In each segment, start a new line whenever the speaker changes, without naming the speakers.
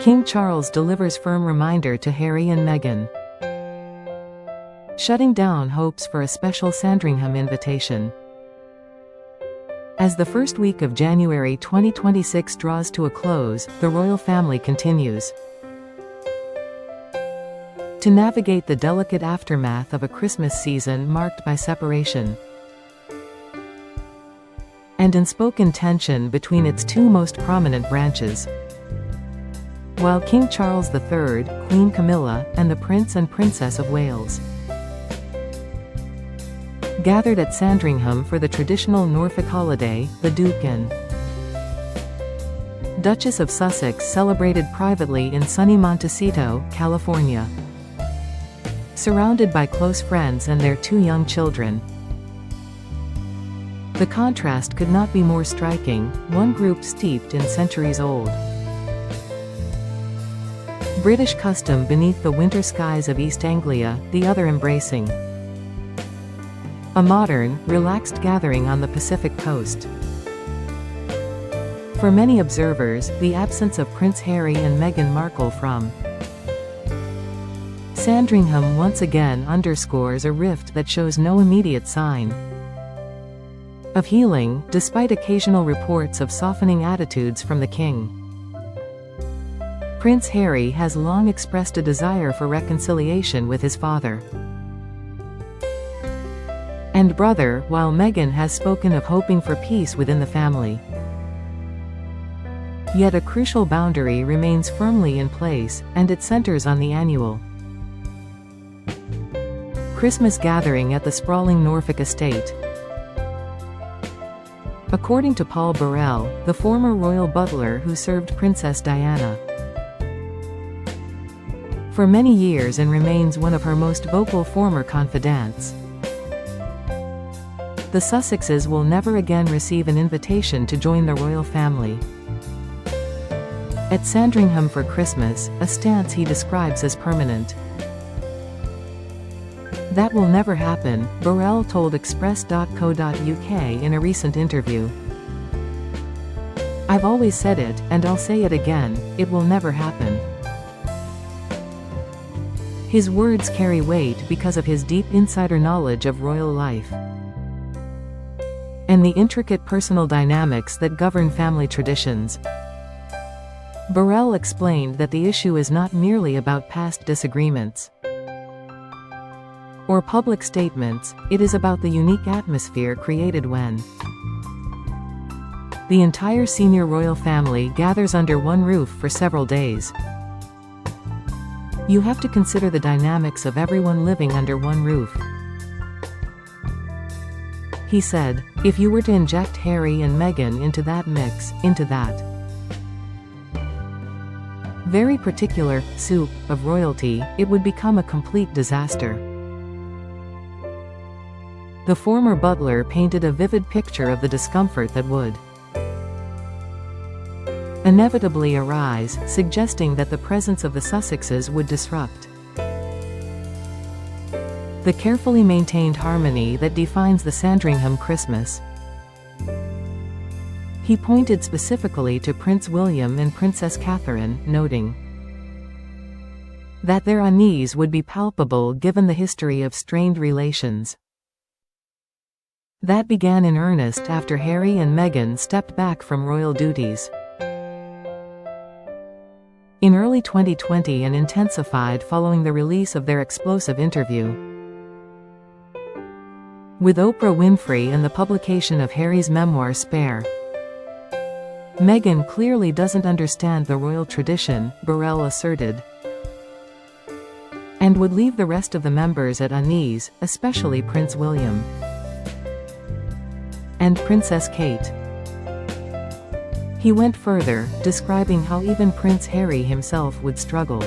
King Charles delivers firm reminder to Harry and Meghan. Shutting down hopes for a special Sandringham invitation. As the first week of January 2026 draws to a close, the royal family continues to navigate the delicate aftermath of a Christmas season marked by separation and unspoken tension between its two most prominent branches. While King Charles III, Queen Camilla, and the Prince and Princess of Wales gathered at Sandringham for the traditional Norfolk holiday, the Duke and Duchess of Sussex celebrated privately in sunny Montecito, California, surrounded by close friends and their two young children. The contrast could not be more striking, one group steeped in centuries-old British custom beneath the winter skies of East Anglia, the other embracing a modern, relaxed gathering on the Pacific coast. For many observers, the absence of Prince Harry and Meghan Markle from Sandringham once again underscores a rift that shows no immediate sign of healing, despite occasional reports of softening attitudes from the king. Prince Harry has long expressed a desire for reconciliation with his father and brother, while Meghan has spoken of hoping for peace within the family. Yet a crucial boundary remains firmly in place, and it centers on the annual Christmas gathering at the sprawling Norfolk estate. According to Paul Burrell, the former royal butler who served Princess Diana for many years and remains one of her most vocal former confidants, the Sussexes will never again receive an invitation to join the royal family at Sandringham for Christmas, a stance he describes as permanent. That will never happen, Burrell told Express.co.uk in a recent interview. I've always said it, and I'll say it again, it will never happen. His words carry weight because of his deep insider knowledge of royal life and the intricate personal dynamics that govern family traditions. Burrell explained that the issue is not merely about past disagreements or public statements, it is about the unique atmosphere created when the entire senior royal family gathers under one roof for several days. You have to consider the dynamics of everyone living under one roof. He said, if you were to inject Harry and Meghan into that mix, into that very particular soup of royalty, it would become a complete disaster. The former butler painted a vivid picture of the discomfort that would inevitably arise, suggesting that the presence of the Sussexes would disrupt the carefully maintained harmony that defines the Sandringham Christmas. He pointed specifically to Prince William and Princess Catherine, noting that their unease would be palpable given the history of strained relations that began in earnest after Harry and Meghan stepped back from royal duties in early 2020 and intensified following the release of their explosive interview with Oprah Winfrey and the publication of Harry's memoir Spare. Meghan clearly doesn't understand the royal tradition, Burrell asserted, and would leave the rest of the members at unease, especially Prince William and Princess Kate. He went further, describing how even Prince Harry himself would struggle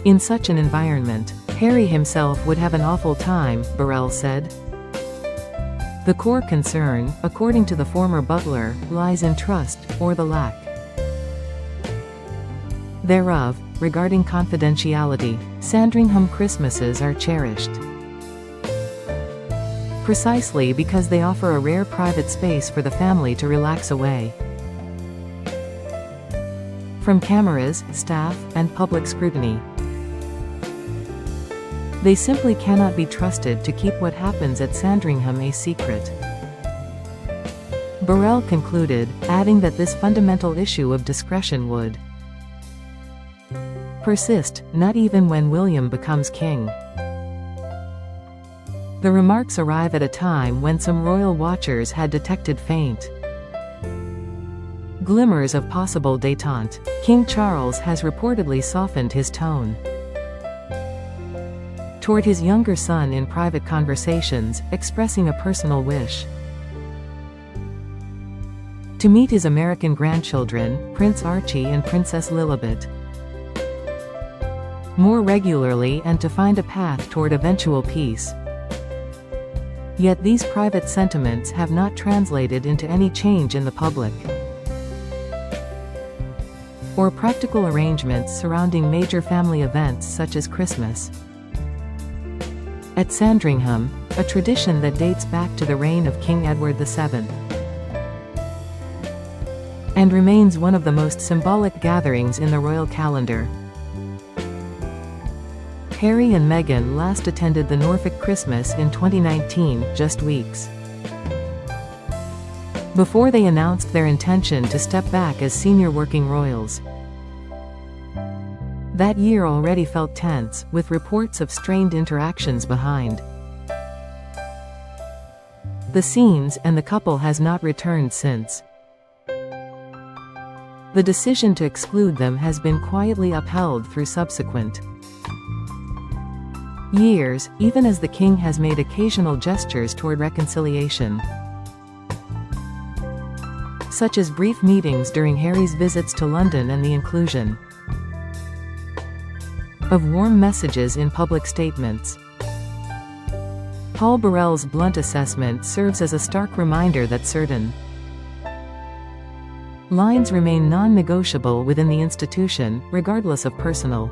in such an environment. Harry himself would have an awful time, Burrell said. The core concern, according to the former butler, lies in trust, or the lack thereof, regarding confidentiality. Sandringham Christmases are cherished precisely because they offer a rare private space for the family to relax away from cameras, staff, and public scrutiny. They simply cannot be trusted to keep what happens at Sandringham a secret. Burrell concluded, adding that this fundamental issue of discretion would persist, not even when William becomes king. The remarks arrive at a time when some royal watchers had detected faint glimmers of possible détente. King Charles has reportedly softened his tone toward his younger son in private conversations, expressing a personal wish to meet his American grandchildren, Prince Archie and Princess Lilibet, more regularly and to find a path toward eventual peace. Yet these private sentiments have not translated into any change in the public or practical arrangements surrounding major family events such as Christmas at Sandringham, a tradition that dates back to the reign of King Edward VII, and remains one of the most symbolic gatherings in the royal calendar. Harry and Meghan last attended the Norfolk Christmas in 2019, just weeks before they announced their intention to step back as senior working royals. That year already felt tense, with reports of strained interactions behind the scenes, and the couple has not returned since. The decision to exclude them has been quietly upheld through subsequent years, even as the king has made occasional gestures toward reconciliation, such as brief meetings during Harry's visits to London and the inclusion of warm messages in public statements. Paul Burrell's blunt assessment serves as a stark reminder that certain lines remain non-negotiable within the institution, regardless of personal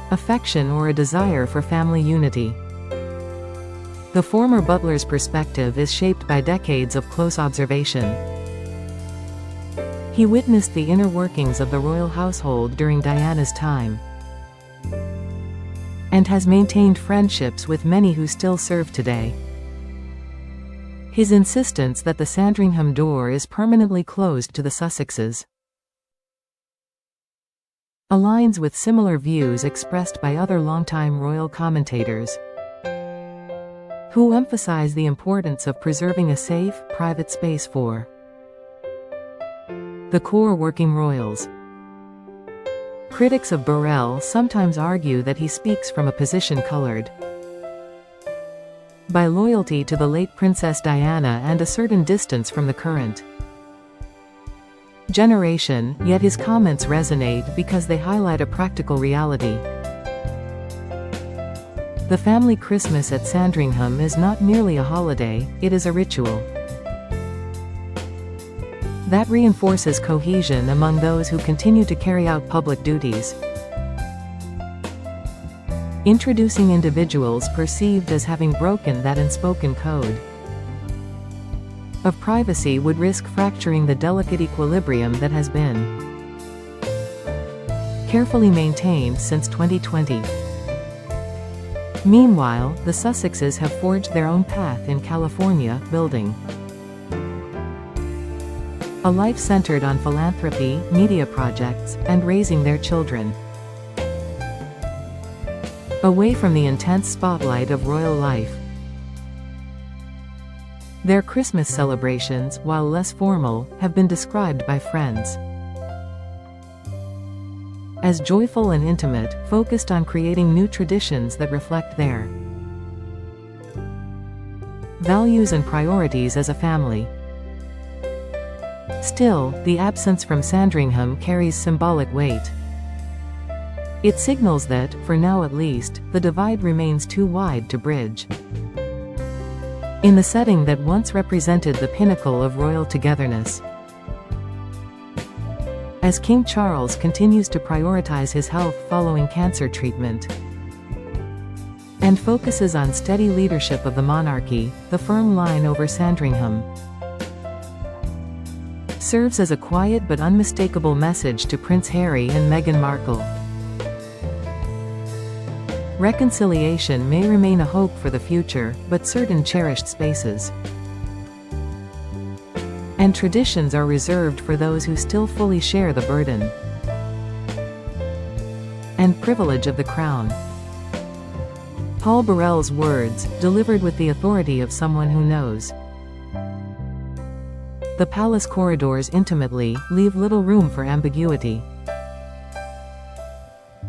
affection or a desire for family unity. The former butler's perspective is shaped by decades of close observation. He witnessed the inner workings of the royal household during Diana's time, and has maintained friendships with many who still serve today. His insistence that the Sandringham door is permanently closed to the Sussexes aligns with similar views expressed by other longtime royal commentators, who emphasize the importance of preserving a safe, private space for the core working royals. Critics of Burrell sometimes argue that he speaks from a position colored by loyalty to the late Princess Diana and a certain distance from the current generation, yet his comments resonate because they highlight a practical reality. The family Christmas at Sandringham is not merely a holiday, it is a ritual that reinforces cohesion among those who continue to carry out public duties. Introducing individuals perceived as having broken that unspoken code of privacy would risk fracturing the delicate equilibrium that has been carefully maintained since 2020. Meanwhile, the Sussexes have forged their own path in California, building a life centered on philanthropy, media projects, and raising their children away from the intense spotlight of royal life. Their Christmas celebrations, while less formal, have been described by friends as joyful and intimate, focused on creating new traditions that reflect their values and priorities as a family. Still, the absence from Sandringham carries symbolic weight. It signals that, for now at least, the divide remains too wide to bridge in the setting that once represented the pinnacle of royal togetherness. As King Charles continues to prioritize his health following cancer treatment and focuses on steady leadership of the monarchy, the firm line over Sandringham serves as a quiet but unmistakable message to Prince Harry and Meghan Markle. Reconciliation may remain a hope for the future, but certain cherished spaces and traditions are reserved for those who still fully share the burden and privilege of the crown. Paul Burrell's words, delivered with the authority of someone who knows the palace corridors intimately, leave little room for ambiguity.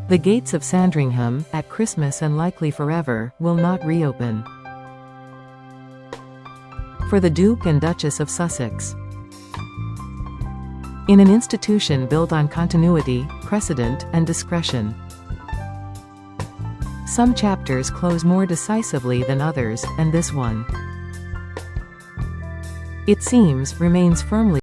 The gates of Sandringham, at Christmas and likely forever, will not reopen for the Duke and Duchess of Sussex. In an institution built on continuity, precedent, and discretion, some chapters close more decisively than others, and this one, it seems, remains firmly